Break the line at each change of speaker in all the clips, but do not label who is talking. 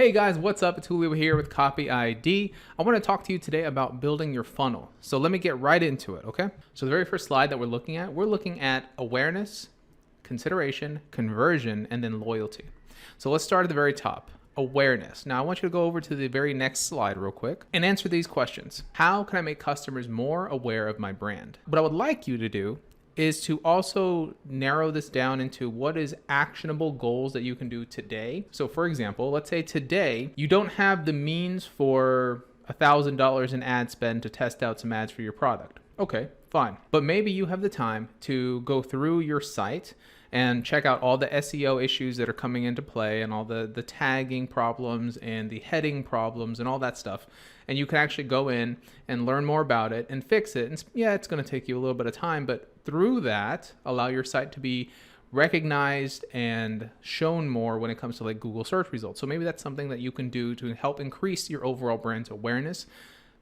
Hey guys, what's up? It's Julio here with Copy ID. I want to talk to you today about building your funnel. So let me get right into it, okay? So the very first slide that we're looking at awareness, consideration, conversion, and then loyalty. So let's start at the very top. Awareness. Now I want you to go over to the very next slide real quick and answer these questions. How can I make customers more aware of my brand? What I would like you to do is to also narrow this down into what is actionable goals that you can do today. So for example, let's say today you don't have the means for $1,000 in ad spend to test out some ads for your product. Okay, fine. But maybe you have the time to go through your site and check out all the SEO issues that are coming into play and all the tagging problems and the heading problems and all that stuff. And you can actually go in and learn more about it and fix it. And yeah, it's going to take you a little bit of time, but through that, allow your site to be recognized and shown more when it comes to like Google search results. So maybe that's something that you can do to help increase your overall brand's awareness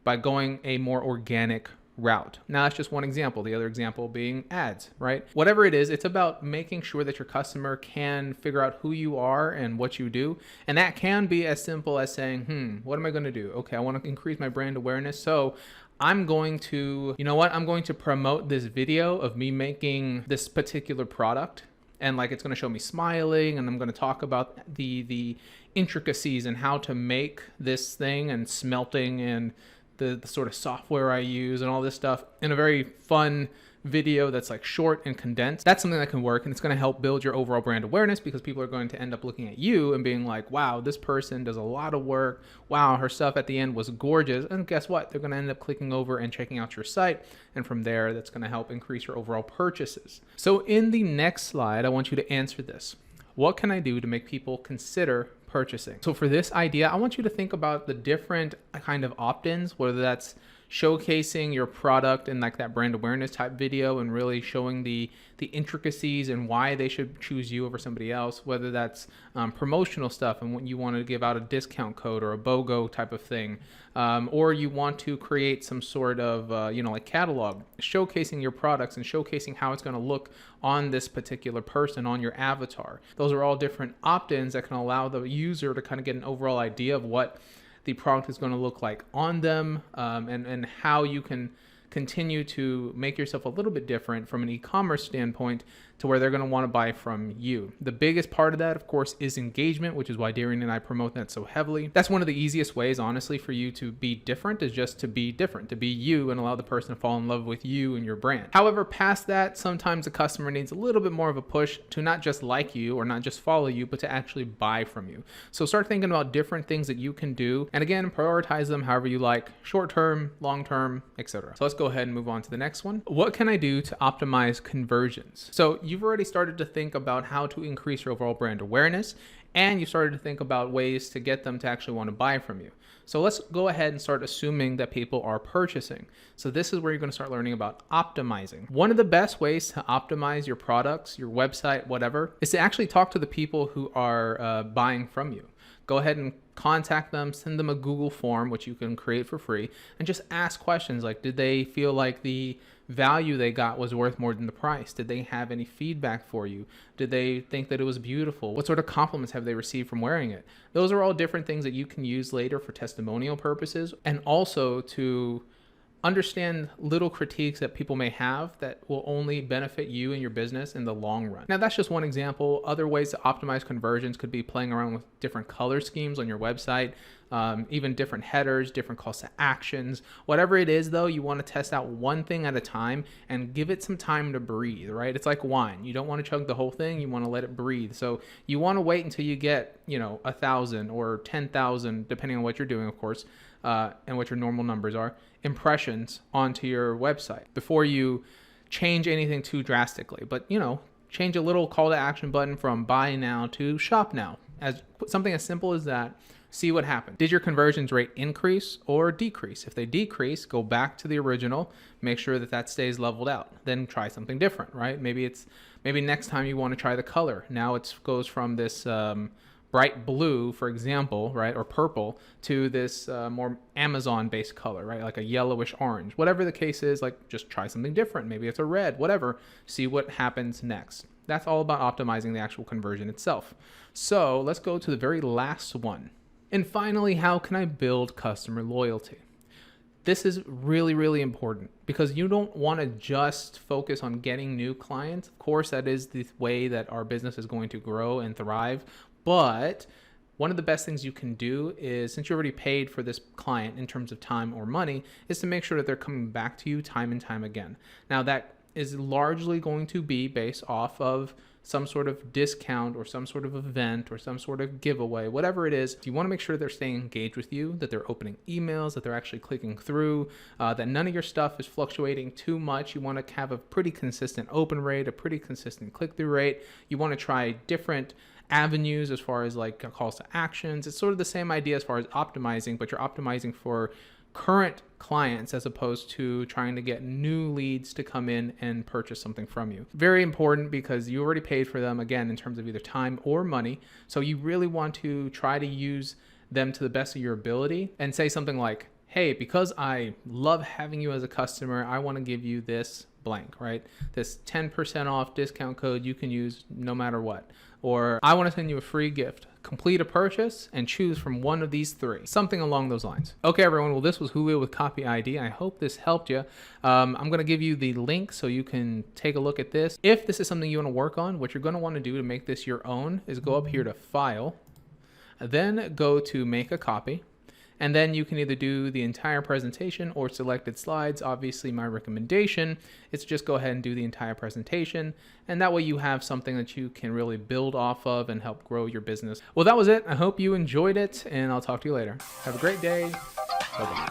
by going a more organic route. Now that's just one example. The other example being ads, right? Whatever it is, it's about making sure that your customer can figure out who you are and what you do. And that can be as simple as saying, what am I going to do? Okay, I want to increase my brand awareness. So I'm going to, I'm going to promote this video of me making this particular product. And like, it's going to show me smiling, and I'm going to talk about the intricacies and how to make this thing and smelting and the sort of software I use and all this stuff in a very fun video that's like short and condensed. That's something that can work, and it's going to help build your overall brand awareness because people are going to end up looking at you and being like, wow, this person does a lot of work. Wow, her stuff at the end was gorgeous. And guess what? They're going to end up clicking over and checking out your site. And from there, that's going to help increase your overall purchases. So in the next slide, I want you to answer this. What can I do to make people consider purchasing? So for this idea, I want you to think about the different kind of opt-ins, whether that's showcasing your product in like that brand awareness type video and really showing the intricacies and why they should choose you over somebody else, whether that's promotional stuff and when you want to give out a discount code or a BOGO type of thing, or you want to create some sort of like catalog, showcasing your products and showcasing how it's going to look on this particular person, on your avatar. Those are all different opt-ins that can allow the user to kind of get an overall idea of what the product is going to look like on them, and how you can continue to make yourself a little bit different from an e-commerce standpoint to where they're going to want to buy from you. The biggest part of that, of course, is engagement, which is why Darian and I promote that so heavily. That's one of the easiest ways, honestly, for you to be different, is just to be different, to be you and allow the person to fall in love with you and your brand. However, past that, sometimes the customer needs a little bit more of a push to not just like you or not just follow you, but to actually buy from you. So start thinking about different things that you can do. And again, prioritize them however you like, short-term, long-term, etc. So let's go ahead and move on to the next one. What can I do to optimize conversions? So you've already started to think about how to increase your overall brand awareness, and you started to think about ways to get them to actually want to buy from you. So let's go ahead and start assuming that people are purchasing. So this is where you're going to start learning about optimizing. One of the best ways to optimize your products, your website, whatever, is to actually talk to the people who are buying from you. Go ahead and contact them, send them a Google form, which you can create for free, and just ask questions like, did they feel like the value they got was worth more than the price? Did they have any feedback for you? Did they think that it was beautiful? What sort of compliments have they received from wearing it? Those are all different things that you can use later for testimonial purposes, and also to understand little critiques that people may have that will only benefit you and your business in the long run. Now, that's just one example. Other ways to optimize conversions could be playing around with different color schemes on your website, even different headers, different calls to actions. Whatever it is, though, you want to test out one thing at a time and give it some time to breathe, right? It's like wine. You don't want to chug the whole thing. You want to let it breathe. So you want to wait until you get, 1,000 or 10,000, depending on what you're doing, of course, and what your normal numbers are, impressions onto your website before you change anything too drastically. But, change a little call to action button from buy now to shop now. As something as simple as that, see what happens. Did your conversions rate increase or decrease? If they decrease, go back to the original, make sure that stays leveled out. Then try something different, right? Maybe next time you want to try the color. Now it goes from this bright blue, for example, right, or purple, to this more Amazon-based color, right, like a yellowish orange. Whatever the case is, like, just try something different. Maybe it's a red, whatever. See what happens next. That's all about optimizing the actual conversion itself. So let's go to the very last one. And finally, how can I build customer loyalty? This is really, really important because you don't want to just focus on getting new clients. Of course, that is the way that our business is going to grow and thrive. But one of the best things you can do is, since you already paid for this client in terms of time or money, is to make sure that they're coming back to you time and time again. Now, that is largely going to be based off of some sort of discount or some sort of event or some sort of giveaway, whatever it is. You want to make sure they're staying engaged with you, that they're opening emails, that they're actually clicking through, that none of your stuff is fluctuating too much. You want to have a pretty consistent open rate, a pretty consistent click-through rate. You want to try different avenues as far as like calls to actions. It's sort of the same idea as far as optimizing, but you're optimizing for current clients as opposed to trying to get new leads to come in and purchase something from you. Very important because you already paid for them, again, in terms of either time or money. So you really want to try to use them to the best of your ability and say something like, hey, because I love having you as a customer, I want to give you this blank, right? This 10% off discount code you can use no matter what. Or I want to send you a free gift. Complete a purchase and choose from one of these three. Something along those lines. Okay, everyone. Well, this was Julio with Copy ID. I hope this helped you. I'm going to give you the link so you can take a look at this. If this is something you want to work on, what you're going to want to do to make this your own is go up here to File, then go to Make a Copy. And then you can either do the entire presentation or selected slides. Obviously, my recommendation is just go ahead and do the entire presentation. And that way you have something that you can really build off of and help grow your business. Well, that was it. I hope you enjoyed it, and I'll talk to you later. Have a great day. Bye-bye.